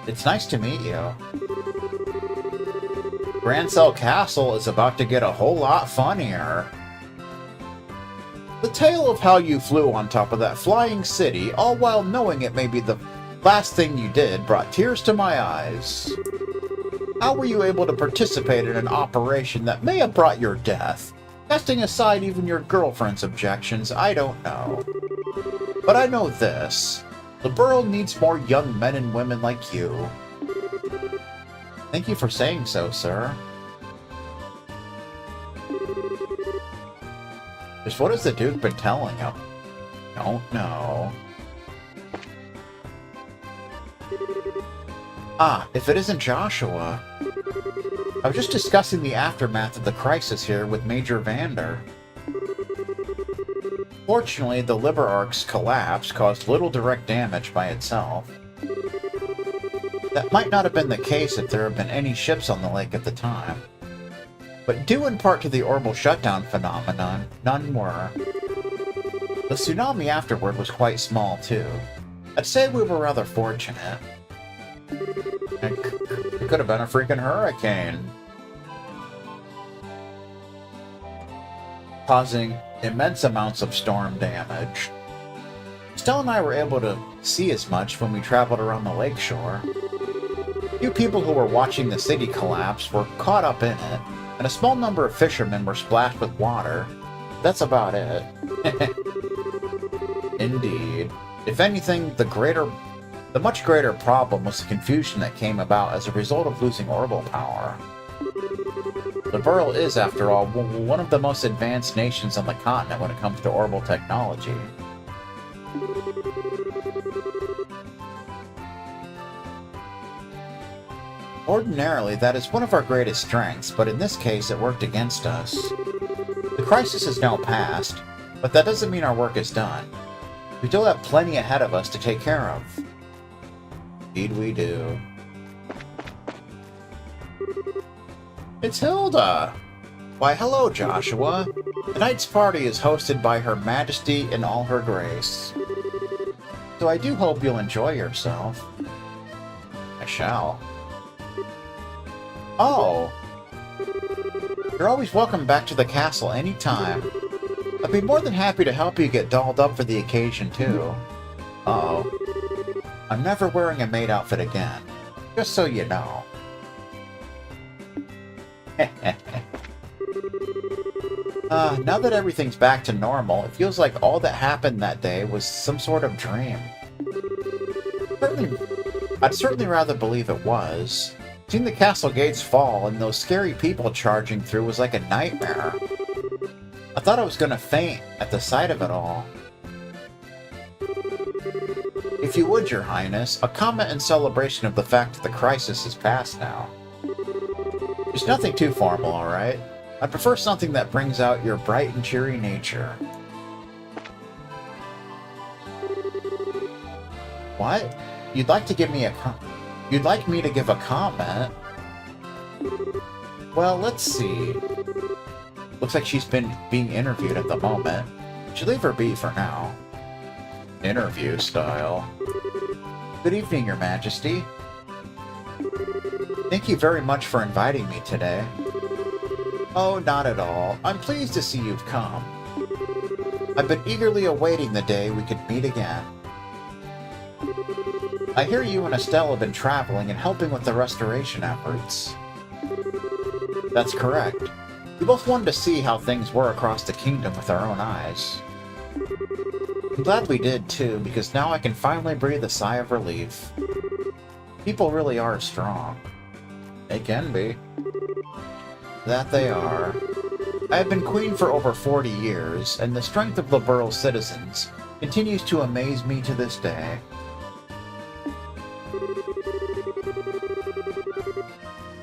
It's nice to meet you. Grancel Castle is about to get a whole lot funnier. The tale of how you flew on top of that flying city, all while knowing it may be the last thing you did, brought tears to my eyes. How were you able to participate in an operation that may have brought your death? Casting aside even your girlfriend's objections, I don't know. But I know this. The world needs more young men and women like you. Thank you for saying so, sir. Just what has the Duke been telling him? Don't know. Ah, if it isn't Joshua. I was just discussing the aftermath of the crisis here with Major Vander. Fortunately, the Liber Ark's collapse caused little direct damage by itself. That might not have been the case if there had been any ships on the lake at the time. But due in part to the orbital shutdown phenomenon, none were. The tsunami afterward was quite small, too. I'd say we were rather fortunate. It could have been a freaking hurricane. Causing immense amounts of storm damage. Stella and I were able to see as much when we traveled around the lakeshore. Few people who were watching the city collapse were caught up in it, and a small number of fishermen were splashed with water. That's about it. Indeed. If anything, the much greater problem was the confusion that came about as a result of losing orbital power. Liberl is, after all, one of the most advanced nations on the continent when it comes to orbital technology. Ordinarily, that is one of our greatest strengths, but in this case it worked against us. The crisis is now past, but that doesn't mean our work is done. We still have plenty ahead of us to take care of. Indeed we do. It's Hilda! Why, hello, Joshua. Tonight's party is hosted by Her Majesty in all her grace. So I do hope you'll enjoy yourself. I shall. Oh! You're always welcome back to the castle any time. I'd be more than happy to help you get dolled up for the occasion, too. Uh-oh. I'm never wearing a maid outfit again. Just so you know. Now that everything's back to normal, it feels like all that happened that day was some sort of dream. I'd certainly rather believe it was. Seeing the castle gates fall and those scary people charging through was like a nightmare. I thought I was going to faint at the sight of it all. If you would, Your Highness, a comment in celebration of the fact that the crisis is past now. It's nothing too formal, alright? I'd prefer something that brings out your bright and cheery nature. What? You'd like to give me You'd like me to give a comment? Well, let's see. Looks like she's been being interviewed at the moment. Should leave her be for now. Interview style. Good evening, Your Majesty. Thank you very much for inviting me today. Oh, not at all. I'm pleased to see you've come. I've been eagerly awaiting the day we could meet again. I hear you and Estelle have been traveling and helping with the restoration efforts. That's correct. We both wanted to see how things were across the kingdom with our own eyes. I'm glad we did too, because now I can finally breathe a sigh of relief. People really are strong. They can be. That they are. I have been queen for over 40 years, and the strength of Liberal's citizens continues to amaze me to this day.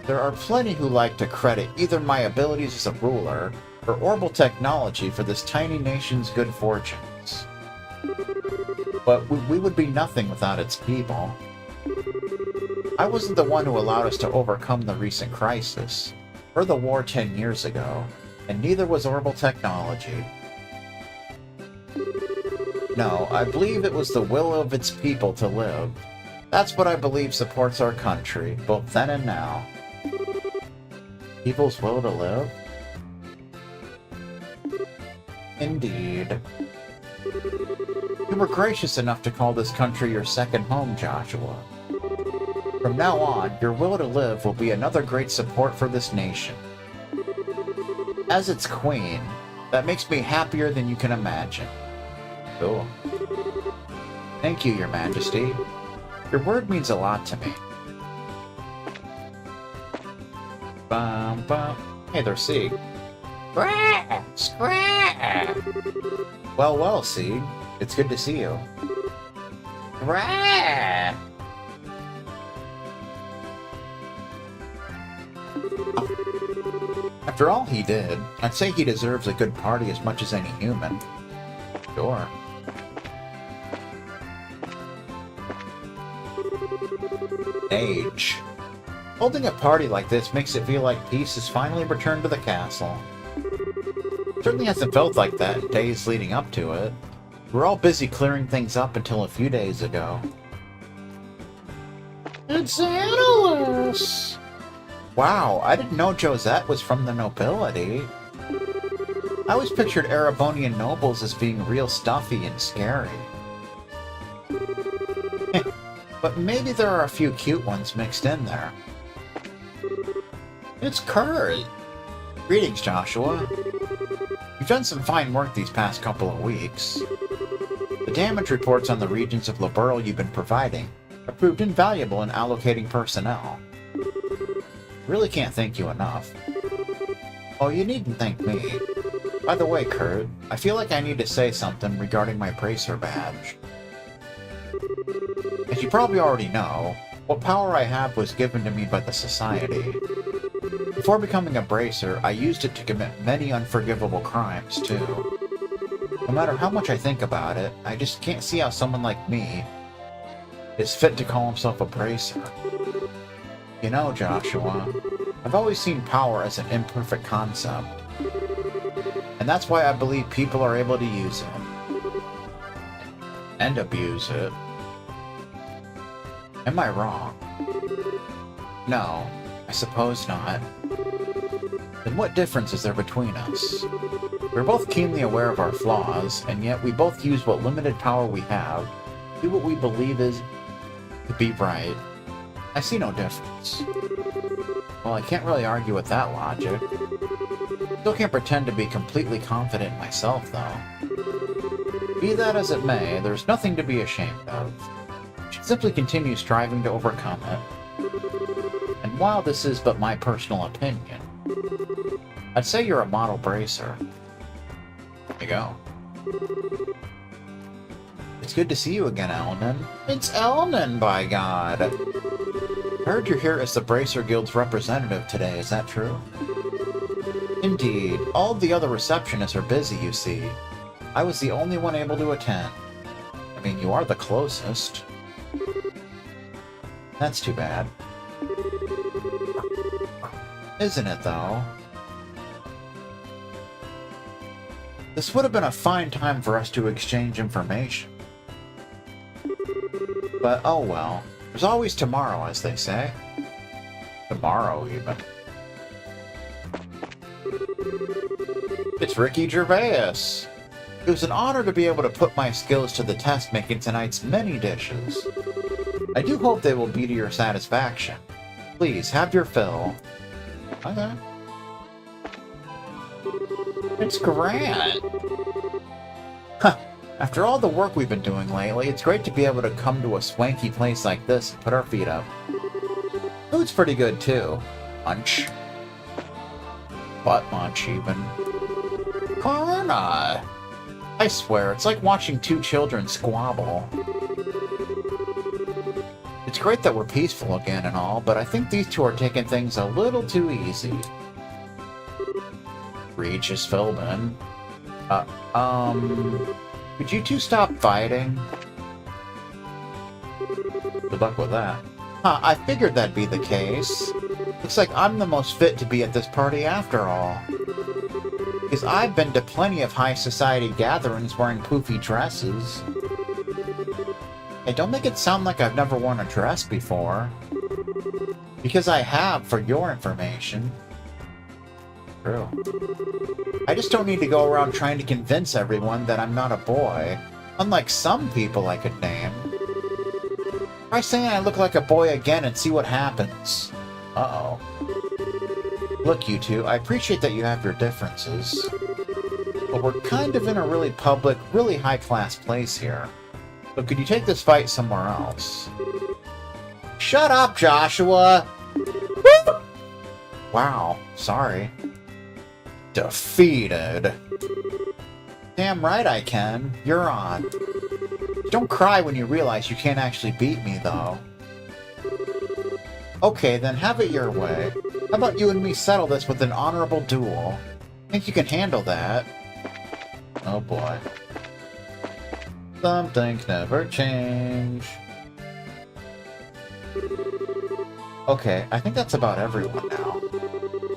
There are plenty who like to credit either my abilities as a ruler or orbital technology for this tiny nation's good fortunes. But we would be nothing without its people. I wasn't the one who allowed us to overcome the recent crisis, or the war 10 years ago, and neither was orbital technology. No, I believe it was the will of its people to live. That's what I believe supports our country, both then and now. People's will to live? Indeed. You were gracious enough to call this country your second home, Joshua. From now on, your will to live will be another great support for this nation. As its queen, that makes me happier than you can imagine. Cool. Thank you, Your Majesty. Your word means a lot to me. Bum, bum. Hey there, Seed. Scrap! Scrap! Well, well, Seed. It's good to see you. Scrap! After all he did, I'd say he deserves a good party as much as any human. Sure. Age. Holding a party like this makes it feel like peace has finally returned to the castle. Certainly hasn't felt like that in days leading up to it. We were all busy clearing things up until a few days ago. It's Annalise! Wow, I didn't know Josette was from the nobility. I always pictured Erebonian nobles as being real stuffy and scary. But maybe there are a few cute ones mixed in there. It's Kurt! Greetings, Joshua. You've done some fine work these past couple of weeks. The damage reports on the regions of Liberal you've been providing have proved invaluable in allocating personnel. Really can't thank you enough. Oh, you needn't thank me. By the way, Kurt, I feel like I need to say something regarding my Bracer badge. As you probably already know, what power I have was given to me by the Society. Before becoming a Bracer, I used it to commit many unforgivable crimes, too. No matter how much I think about it, I just can't see how someone like me is fit to call himself a Bracer. You know, Joshua, I've always seen power as an imperfect concept. And that's why I believe people are able to use it. And abuse it. Am I wrong? No, I suppose not. Then what difference is there between us? We're both keenly aware of our flaws, and yet we both use what limited power we have, do what we believe is to be right. I see no difference. Well, I can't really argue with that logic. Still can't pretend to be completely confident in myself, though. Be that as it may, there's nothing to be ashamed of. should simply continue striving to overcome it. And while this is but my personal opinion, I'd say you're a model bracer. There you go. It's good to see you again, Elnan. It's Elnan, by God! I heard you're here as the Bracer Guild's representative today, is that true? Indeed. All of the other receptionists are busy, you see. I was the only one able to attend. I mean, you are the closest. That's too bad. Isn't it, though? This would have been a fine time for us to exchange information. But oh well. There's always tomorrow, as they say. Tomorrow, even. It's Ricky Gervais. It was an honor to be able to put my skills to the test making tonight's many dishes. I do hope they will be to your satisfaction. Please, have your fill. Okay. It's Grant! Huh. After all the work we've been doing lately, it's great to be able to come to a swanky place like this and put our feet up. Food's pretty good, too. Munch. Butt munch, even. Karna! I swear, it's like watching two children squabble. It's great that we're peaceful again and all, but I think these two are taking things a little too easy. Regis Philbin. Could you two stop fighting? Good luck with that. Huh, I figured that'd be the case. Looks like I'm the most fit to be at this party after all. Because I've been to plenty of high society gatherings wearing poofy dresses. Hey, don't make it sound like I've never worn a dress before. Because I have, for your information. True. I just don't need to go around trying to convince everyone that I'm not a boy, unlike some people I could name. Try saying I look like a boy again and see what happens. Uh-oh. Look, you two, I appreciate that you have your differences, but we're kind of in a really public, really high-class place here. So could you take this fight somewhere else? Shut up, Joshua! Woo! Wow, sorry. Defeated. Damn right I can. You're on. Don't cry when you realize you can't actually beat me, though. Okay, then have it your way. How about you and me settle this with an honorable duel? Think you can handle that? Oh boy. Some things never change. Okay, I think that's about everyone now.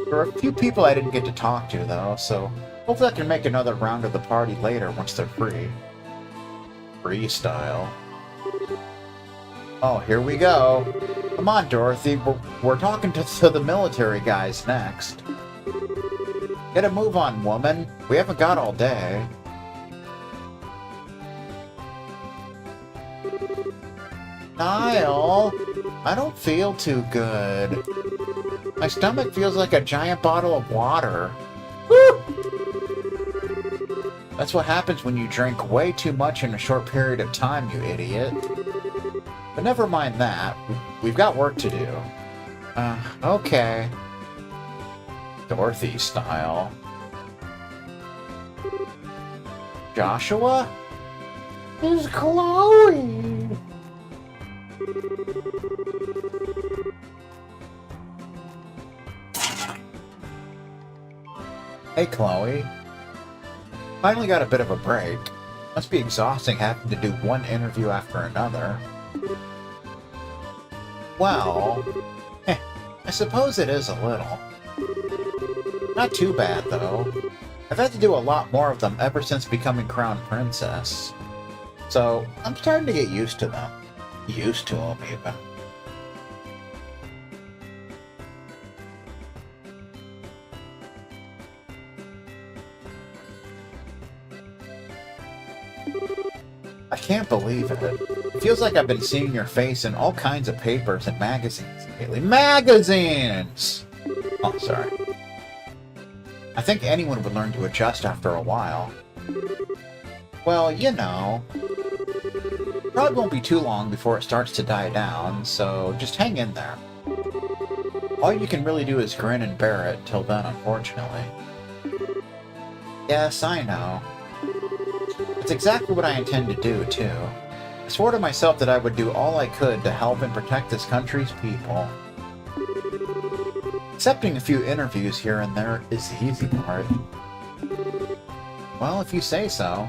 There are a few people I didn't get to talk to, though, so hopefully I can make another round of the party later once they're free. Freestyle. Oh, here we go. Come on, Dorothy, we're talking to the military guys next. Get a move on, woman. We haven't got all day. Niall, I don't feel too good. My stomach feels like a giant bottle of water. Woo! That's what happens when you drink way too much in a short period of time, you idiot. But never mind that. We've got work to do. Okay. Dorothy style. Joshua? It's Chloe! Hey, Chloe. Finally got a bit of a break. Must be exhausting having to do one interview after another. Well, I suppose it is a little. Not too bad, though. I've had to do a lot more of them ever since becoming Crown Princess. So, I'm starting to get used to them. Used to them, even. I can't believe it. It feels like I've been seeing your face in all kinds of papers and magazines lately. Magazines! Oh, sorry. I think anyone would learn to adjust after a while. Well, you know. Probably won't be too long before it starts to die down, so just hang in there. All you can really do is grin and bear it till then, unfortunately. Yes, I know. It's exactly what I intend to do, too. I swore to myself that I would do all I could to help and protect this country's people. Accepting a few interviews here and there is the easy part. Well, if you say so.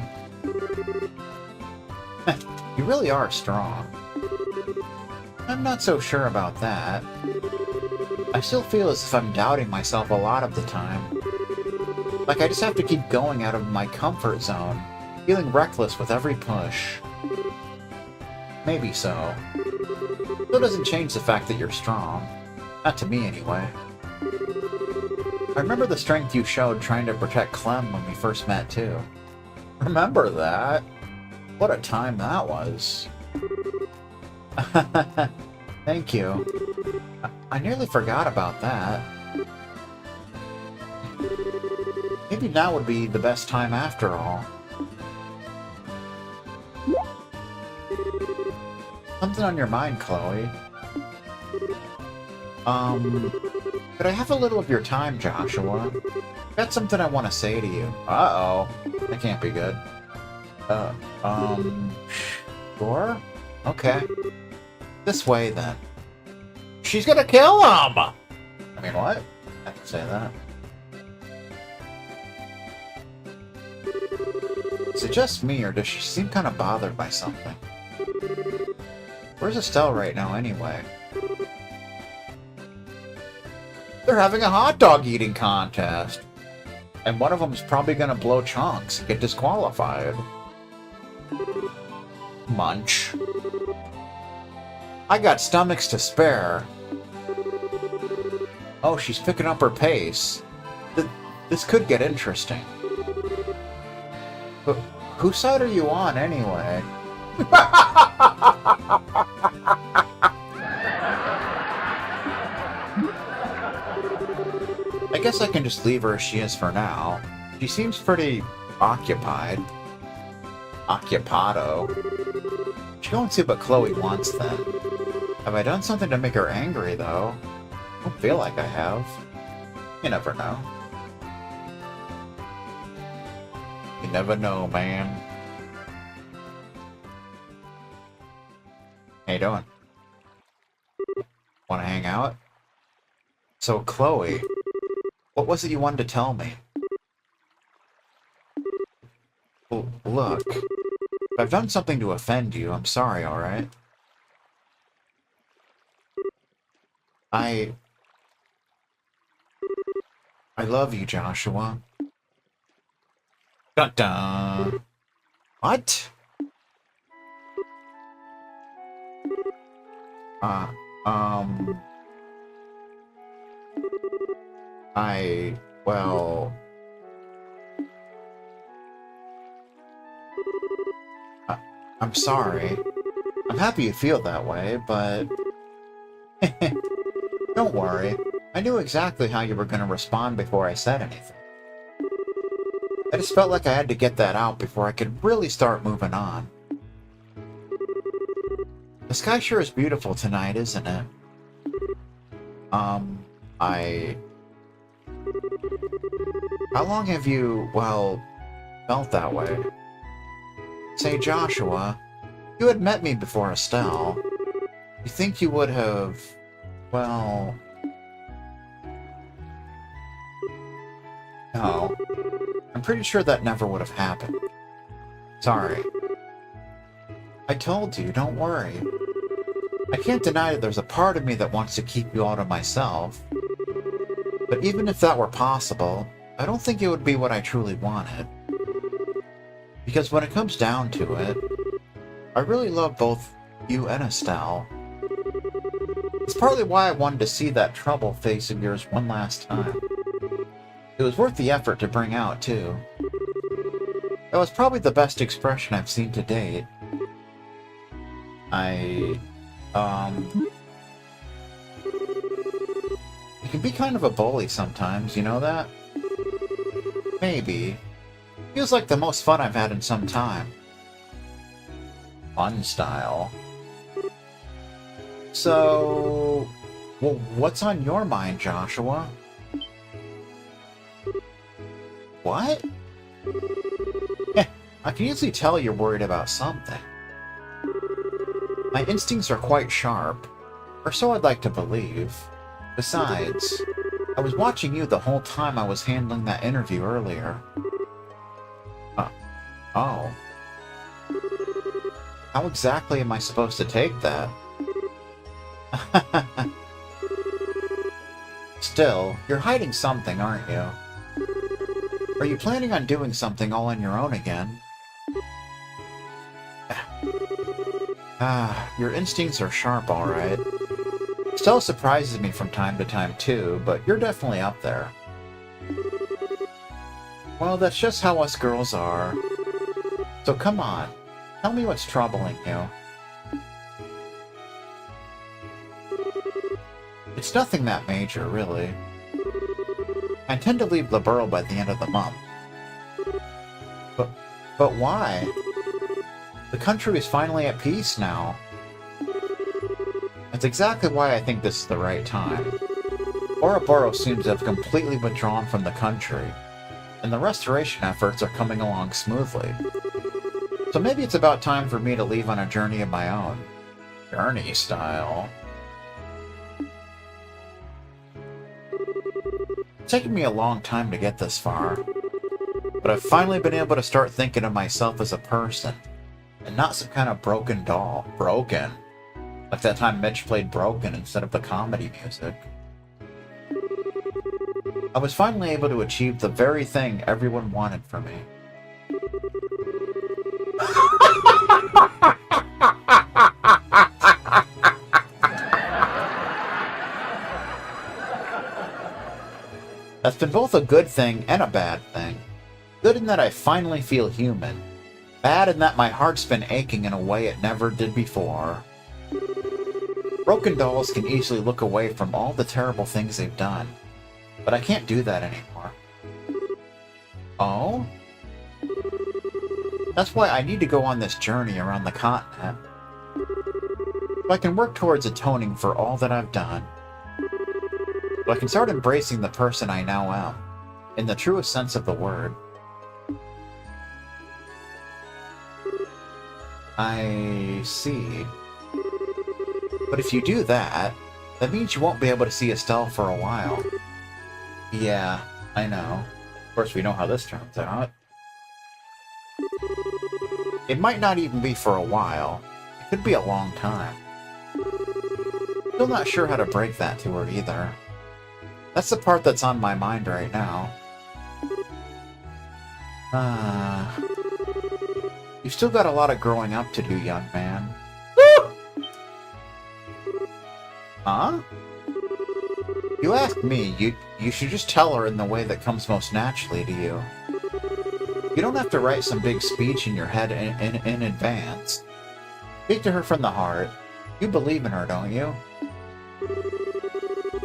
You really are strong. I'm not so sure about that. I still feel as if I'm doubting myself a lot of the time. Like I just have to keep going out of my comfort zone, feeling reckless with every push. Maybe so. Still doesn't change the fact that you're strong. Not to me, anyway. I remember the strength you showed trying to protect Clem when we first met, too. Remember that? What a time that was. Thank you. I nearly forgot about that. Maybe now would be the best time after all. Something on your mind, Chloe? Could I have a little of your time, Joshua? Got something I want to say to you. Uh-oh. That can't be good. Sure? Okay. This way, then. She's gonna kill him! I mean, what? I can say that. Is it just me, or does she seem kind of bothered by something? Where's Estelle right now, anyway? They're having a hot dog eating contest. And one of them is probably gonna blow chunks and get disqualified. Munch. I got stomachs to spare. Oh, she's picking up her pace. This could get interesting. But whose side are you on, anyway? I guess I can just leave her as she is for now. She seems pretty occupied. Occupado. She won't see what Chloe wants then. Have I done something to make her angry, though? I don't feel like I have. You never know. You never know, man. How you doing? Want to hang out? So, Chloe, what was it you wanted to tell me? Well, look, if I've done something to offend you, I'm sorry, alright? I love you, Joshua. Dun-dun! What? Well... I'm sorry. I'm happy you feel that way, but... Don't worry. I knew exactly how you were going to respond before I said anything. I just felt like I had to get that out before I could really start moving on. The sky sure is beautiful tonight, isn't it? How long have you, well, felt that way? Say, Joshua, you had met me before Estelle. You think you would have, well... No. I'm pretty sure that never would have happened. Sorry. I told you, don't worry. I can't deny that there's a part of me that wants to keep you all to myself. But even if that were possible, I don't think it would be what I truly wanted. Because when it comes down to it, I really love both you and Estelle. It's partly why I wanted to see that trouble face of yours one last time. It was worth the effort to bring out, too. That was probably the best expression I've seen to date. You can be kind of a bully sometimes, you know that? Maybe. Feels like the most fun I've had in some time. Fun style. So, well, what's on your mind, Joshua? What? I can easily tell you're worried about something. My instincts are quite sharp, or so I'd like to believe. Besides, I was watching you the whole time I was handling that interview earlier. Oh. How exactly am I supposed to take that? Still, you're hiding something, aren't you? Are you planning on doing something all on your own again? Your instincts are sharp, alright. Still surprises me from time to time, too, but you're definitely up there. Well, that's just how us girls are. So come on, tell me what's troubling you. It's nothing that major, really. I intend to leave Liberl by the end of the month. But why? The country is finally at peace now. That's exactly why I think this is the right time. Ouroboros seems to have completely withdrawn from the country, and the restoration efforts are coming along smoothly. So maybe it's about time for me to leave on a journey of my own. Journey style. It's taken me a long time to get this far, but I've finally been able to start thinking of myself as a person, and not some kind of broken doll. Broken. Like that time Mitch played Broken instead of the comedy music. I was finally able to achieve the very thing everyone wanted from me. That's been both a good thing and a bad thing. Good in that I finally feel human. Bad in that my heart's been aching in a way it never did before. Broken dolls can easily look away from all the terrible things they've done, but I can't do that anymore. Oh? That's why I need to go on this journey around the continent. So I can work towards atoning for all that I've done. So I can start embracing the person I now am, in the truest sense of the word. I see. But if you do that, that means you won't be able to see Estelle for a while. Yeah, I know. Of course, we know how this turns out. It might not even be for a while. It could be a long time. Still not sure how to break that to her either. That's the part that's on my mind right now. You've still got a lot of growing up to do, young man. Huh? You ask me, you should just tell her in the way that comes most naturally to you. You don't have to write some big speech in your head in advance. Speak to her from the heart. You believe in her, don't you?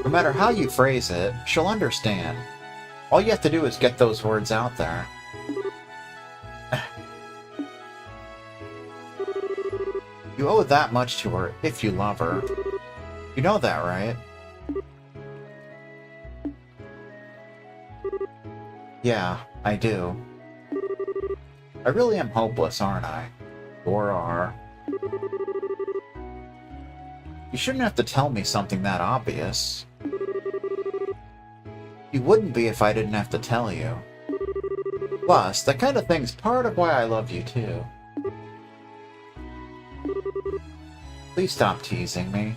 No matter how you phrase it, she'll understand. All you have to do is get those words out there. You owe that much to her if you love her. You know that, right? Yeah, I do. I really am hopeless, aren't I? Or are. You shouldn't have to tell me something that obvious. You wouldn't be if I didn't have to tell you. Plus, that kind of thing's part of why I love you, too. Please stop teasing me.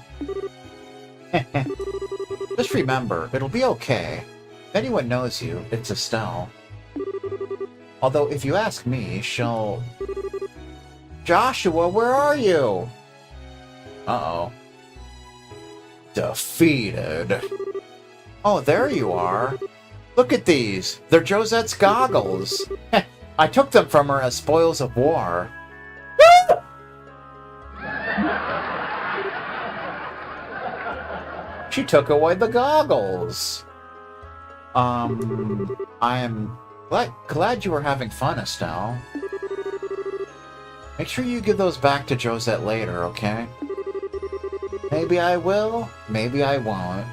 Just remember, it'll be okay. If anyone knows you, it's Estelle. Although, if you ask me, she'll... Joshua, where are you? Uh-oh. Defeated. Oh, there you are. Look at these. They're Josette's goggles. I took them from her as spoils of war. She took away the goggles. I am glad you were having fun, Estelle. Make sure you give those back to Josette later, okay? Maybe I will, maybe I won't.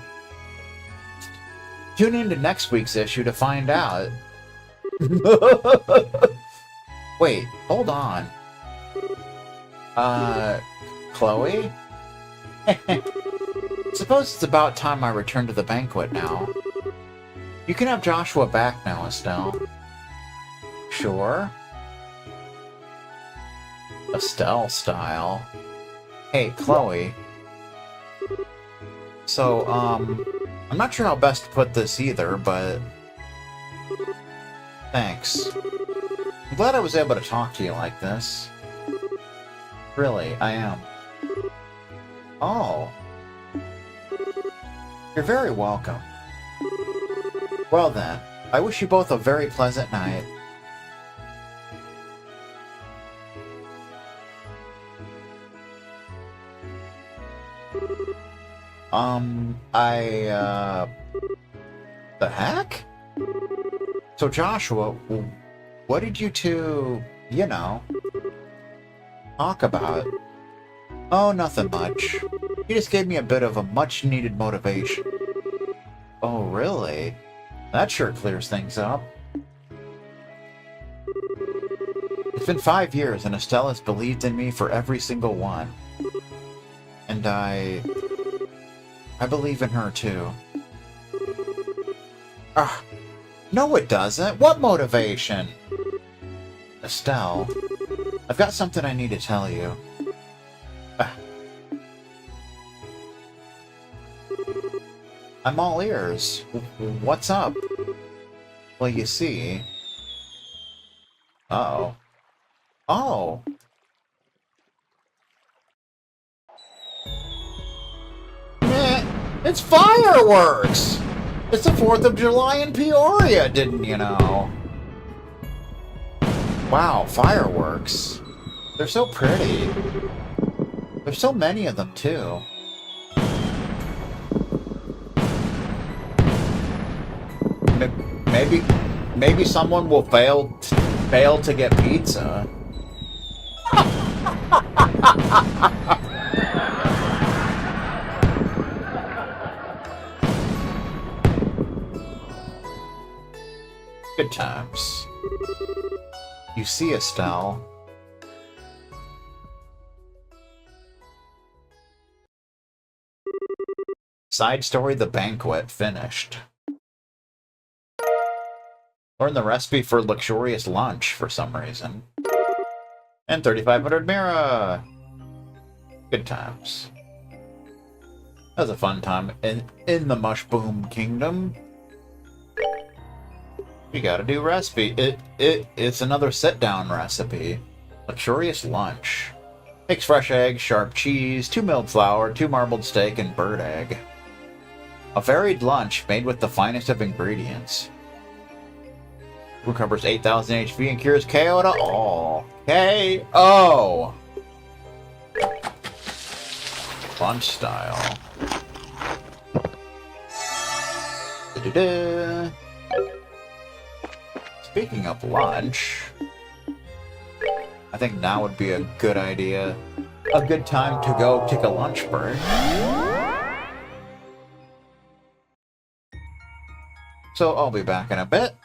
Tune in to next week's issue to find out. Wait, hold on. Chloe? Suppose it's about time I return to the banquet now. You can have Joshua back now, Estelle. Sure. Estelle style. Hey, Chloe. So, I'm not sure how best to put this either, but... Thanks. I'm glad I was able to talk to you like this. Really, I am. Oh. You're very welcome. Well then, I wish you both a very pleasant night. The heck? So Joshua, what did you two, you know, talk about? Oh, nothing much. He just gave me a bit of a much-needed motivation. Oh, really? That sure clears things up. It's been 5 years, and Estelle has believed in me for every single one. And I believe in her, too. No it doesn't. What motivation? Estelle, I've got something I need to tell you. I'm all ears. What's up? Well, you see... Uh-oh. Oh! It's fireworks! It's the 4th of July in Peoria, didn't you know? Wow, fireworks. They're so pretty. There's so many of them, too. Maybe someone will fail to get pizza. Good times. You see, Estelle. Side story: The Banquet finished. Learn the recipe for luxurious lunch for some reason. And 3,500 Mira! Good times. That was a fun time in the Mushroom Kingdom. You gotta do recipe. It's another sit-down recipe. Luxurious lunch. Takes fresh eggs, sharp cheese, 2 milled flour, 2 marbled steak, and bird egg. A varied lunch made with the finest of ingredients. Recovers 8,000 HP and cures KO to all. KO! Lunch style. Da-da-da. Speaking of lunch, I think now would be a good idea. A good time to go take a lunch break. So I'll be back in a bit.